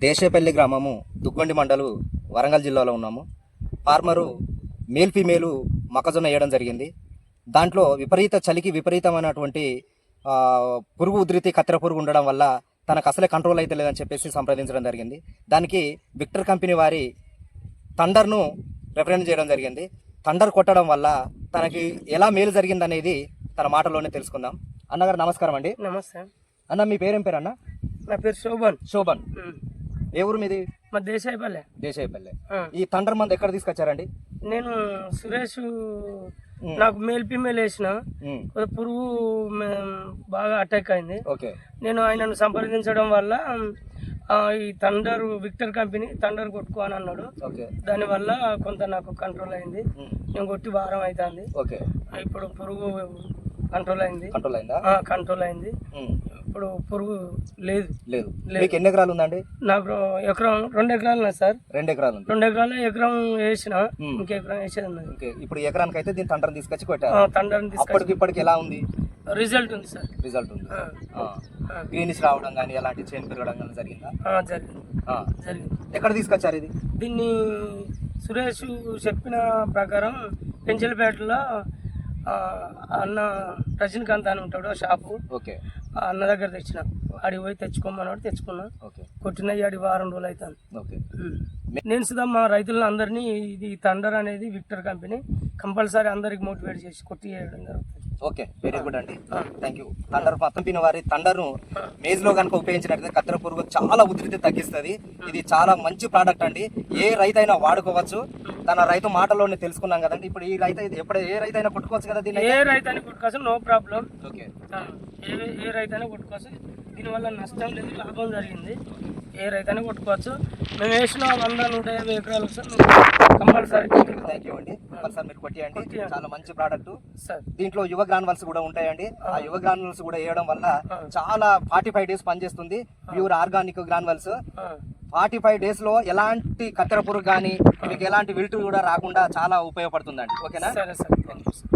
దేశేపల్లి గ్రామము దుగ్గొండి మండలు వరంగల్ జిల్లాలో ఉన్నాము. ఫార్మరు మేల్ ఫీమేలు మొక్కజొన్న వేయడం జరిగింది. దాంట్లో విపరీత చలికి విపరీతమైనటువంటి పురుగు ఉధృతి కత్తెర పురుగు ఉండడం వల్ల తనకు అసలే కంట్రోల్ అయితే లేదని చెప్పేసి సంప్రదించడం జరిగింది. దానికి విక్టర్ కంపెనీ వారి థండర్ను రిఫరెన్స్ చేయడం జరిగింది. థండర్ కొట్టడం వల్ల తనకి ఎలా మేలు జరిగిందనేది తన మాటలోనే తెలుసుకుందాం. అన్నగారు నమస్కారం అండి. నమస్తే అన్న, మీ పేరేం పేరు అన్న? నా పేరు శోభన్. శోభన్. ఏ ఊరు మీది? మా దేశాయపల్లె. దేశాయపల్లె. ఈ థండర్ మందు ఎక్కడ తీసుకొచ్చారండి? నేను సురేష్ నాకు మేల్ ఫీమేల్ వేసిన పురుగు బాగా అటాక్ అయింది. నేను ఆయనను సంప్రదించడం వల్ల ఈ థండర్ విక్టర్ కంపెనీ థండర్ కొట్టుకో అని అన్నాడు. దానివల్ల కొంత నాకు కంట్రోల్ అయింది. నేను కొట్టి వారం అవుతుంది. ఇప్పుడు పురుగు కంట్రోల్ అయింది. కంట్రోల్ అయింది. ఇప్పుడు పురుగు లేదు. మీకు ఎన్ని ఎకరాలు ఉందండి? నాకు ఎకరం 2 ఎకరాలు ఉన్నాయి సార్. 2 ఎకరాలు. 2 ఎకరాలు ఎకరం వేసిన, ఇంకెకరం ఎకరం వేసేది ఉన్నది. ఇప్పుడు ఎకరానికి అయితే దీని థండర్ తీసుకొచ్చి కొట్టారు. థండర్ ఇప్పటికి ఎలా ఉంది? రిజల్ట్ ఉంది సార్. రిజల్ట్ ఉంది. గ్రీనిష్ రావడం కానీ అలాంటి చేను పెరగడం కానీ జరిగిందా? జరిగింది. ఎక్కడ తీసుకొచ్చారు ఇది? దీన్ని సురేష్ చెప్పిన ప్రకారం పెంచలపేటలో అన్న రజనీకాంత్ అని ఉంటాడు షాపు. ఆ అన్న దగ్గర తెచ్చిన, ఆడికి పోయి తెచ్చుకోమన్నాడు. తెచ్చుకున్నా. కొట్టిన ఆడి వారం రోజులు అవుతుంది. నేను సుధా మా రైతులను అందరినీ ఇది థండర్ అనేది విక్టర్ కంపెనీ కంపల్సరీ అందరికి మోటివేట్ చేసి కొట్టి వేయడం జరుగుతుంది. ఓకే, వెరీ గుడ్ అండి. Thank you. థండర్ కంపెనీ వారి థండర్ను మేజ్లో కనుక ఉపయోగించినట్లయితే కత్తెర పురుగు చాలా ఉధృతి తగ్గిస్తుంది. ఇది చాలా మంచి ప్రోడక్ట్ అండి. ఏ రైతైనా వాడుకోవచ్చు. తన రైతు మాటలోనే తెలుసుకున్నాం కదండి. ఇప్పుడు ఈ రైతు ఏ రైతైనా కొట్టుకోవచ్చు కదా దీన్ని? ఏ రైతైనా కొట్టుకోవచ్చు, నో ప్రాబ్లం. ఏ రైతైనా కొట్టుకోవచ్చు. దీనివల్ల నష్టం లేదు, లాభం జరిగింది. ఏ రైతైనా కొట్టుకోవచ్చు. మేము వేసిన 100-150 ఎకరాలు కంపల్సరీ. థ్యాంక్ యూ అండి. కంపల్సరీ మీరు కొట్టియండి. చాలా మంచి ప్రోడక్ట్. దీంట్లో యువ గ్రాన్యుల్స్ కూడా ఉంటాయండి. ఆ యువ గ్రాన్యుల్స్ కూడా వేయడం వల్ల చాలా 45 డేస్ పనిచేస్తుంది. Pure organic granules. 45 డేస్ లో ఎలాంటి కత్తెర పురుగు కానీ మీకు ఎలాంటి విల్టు కూడా రాకుండా చాలా ఉపయోగపడుతుందండి. ఓకేనా? సరే సార్. Thank you.